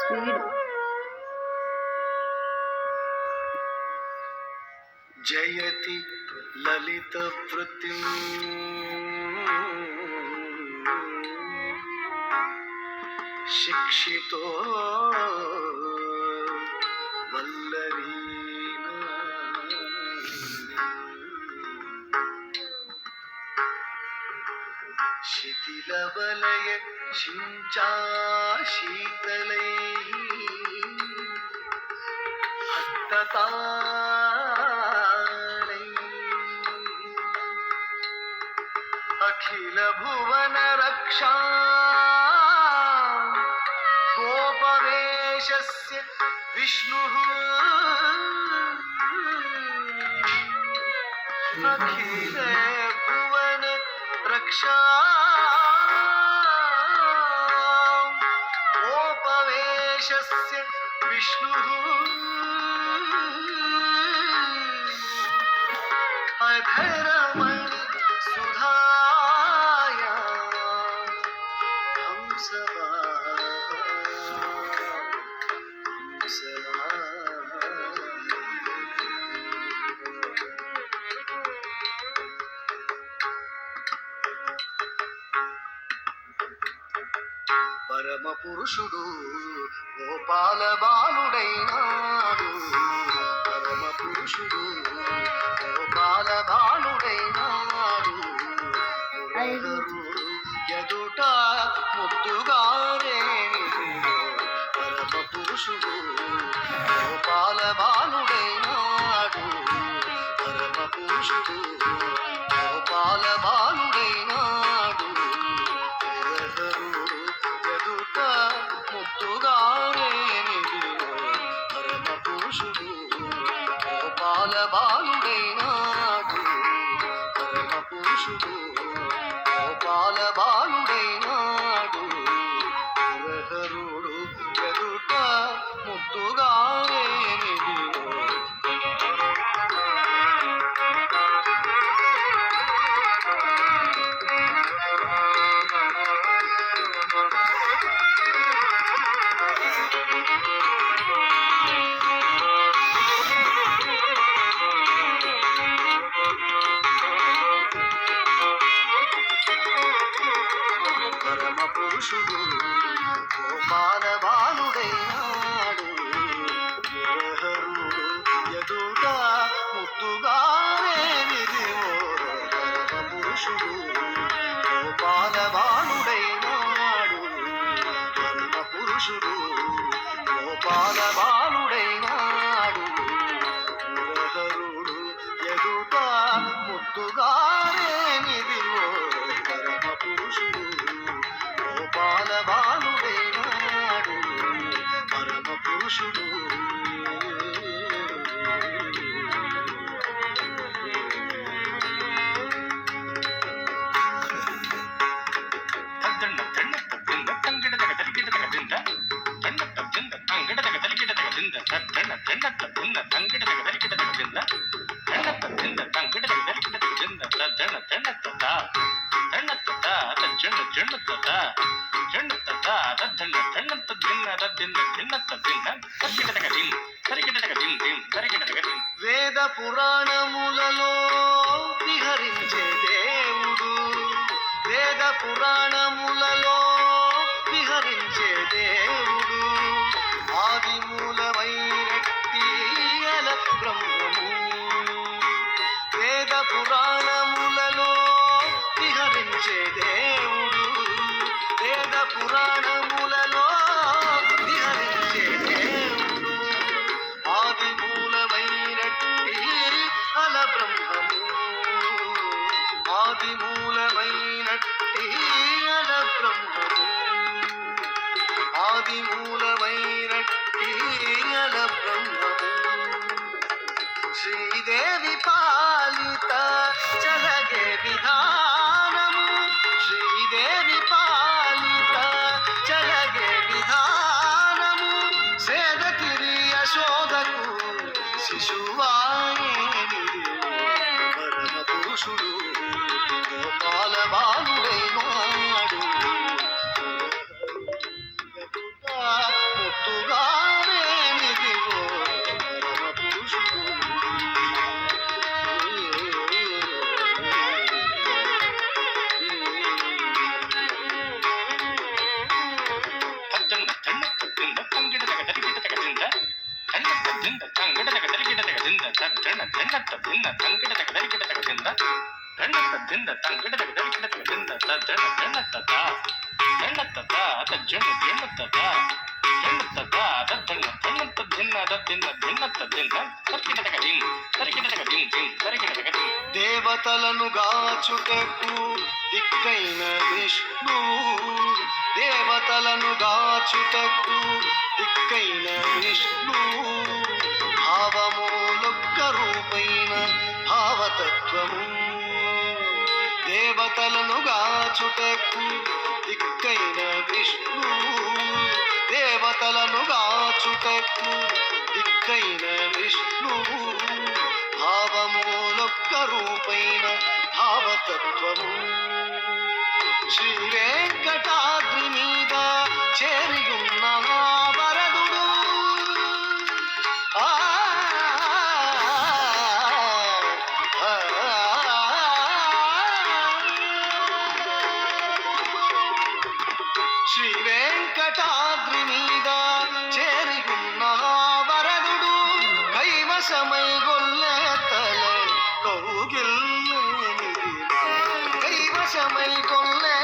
Speed. జయతి లలిత వృత్తి శిక్షితో వల్లరీన శిథిలవలయ చించా శీతలై హస్తతాళై అఖిల భువన రక్షా గోపవేశస్య విష్ణుః అఖిల భువన రక్షా గోపవేశస్య విష్ణుః అధరమణి సుధాయా హంసవా పరమ పురుషుడు గోపాల బాలుడైనాడు. పరమ పురుషుడు గోపాల బాలుడైనాడు. ఎదుట ముద్దుగారే పరమ పురుషుడు గోపాల బాలుడైనాడు. పరమ పురుషుడు గోపాల బాలుడైనాడు. ఎదుట ముద్దుగారే పరమ పురుషుడు గోపాల బాలుడైనాడు. పరమ పురుషుడు గోపాల బాలుడైనాడు. హరుడు ఎదుట ముద్దుగారే పరమ పురుషుడు గోపాల బాలుడైనాడు. హరుడు ఎదుట ముద్దుగారే పరమ పురుషుడు గోపాల బాలుడైనాడు. పరమ పురుషుడు గోపాల బాలుడైనాడు. హరుడు ఎదుట ముద్దుగారే పరమ పురుషుడు గోపాల బాలుడైనాడు. పరమ పురుషుడు వేద పురాణములలో విహరించే దేవుడు. వేద పురాణములలో విహరించే దేవుడు. ఆది మూలమైనట్టి అల బ్రహ్మము. వేద పురాణములలో విహరించే దేవుడు. వేద పురాణములలో విహరించే దేవుడు. ఆది మూలమైనట్టి అల బ్రహ్మము. ఆది మూలమైనట్టి అల బ్రహ్మము. ఆది మూలమైనట్టి అల బ్రహ్మము. శ్రీదేవి పాలిత చలగే విధానము. శ్రీదేవి పాలిత చలగే విధానము. సేదకిరి యశోదకు శిశువాయే పరమ పురుషుడు గోపాల బాలుడైనాడు. ముద్దు తంగడతగ దరికిడతగ దింద తద్దణ దిన్నత్త దిన్న తంగడతగ దరికిడతగ దింద దండత్త దింద తంగడతగ దరికిడతగ దింద తద్దణ దిన్నత్త దండత్త తజ్జణ దిన్నత్త దండత్త తద్దణ దిన్నత్త దిన్న దద్దిన్న దిన్నత్త దిన్న తరికిడతగ దిం తరికిడతగ దిం దిం తరికిడతగ దిం. దేవతలను గాచుటకు దిక్కైన విష్ణు, దేవతలను గాచుటకు దిక్కైన విష్ణు, భావములొక్క రూపైన భావతత్వము. దేవతలను గాచుటకు దిక్కైన విష్ణు, దేవతలను గాచుటకు దిక్కైన విష్ణు, భావములొక్క రూపైన భావతత్వము. శ్రీ వెంకటాద్రి మీద చేరియున్న వరదుడు, ఆ శ్రీ వెంకటాద్రి మీద చేరియున్న వరదుడు, కైవసమై గొల్లె తల కౌగిల్లేనిది, కైవసమై గొల్లె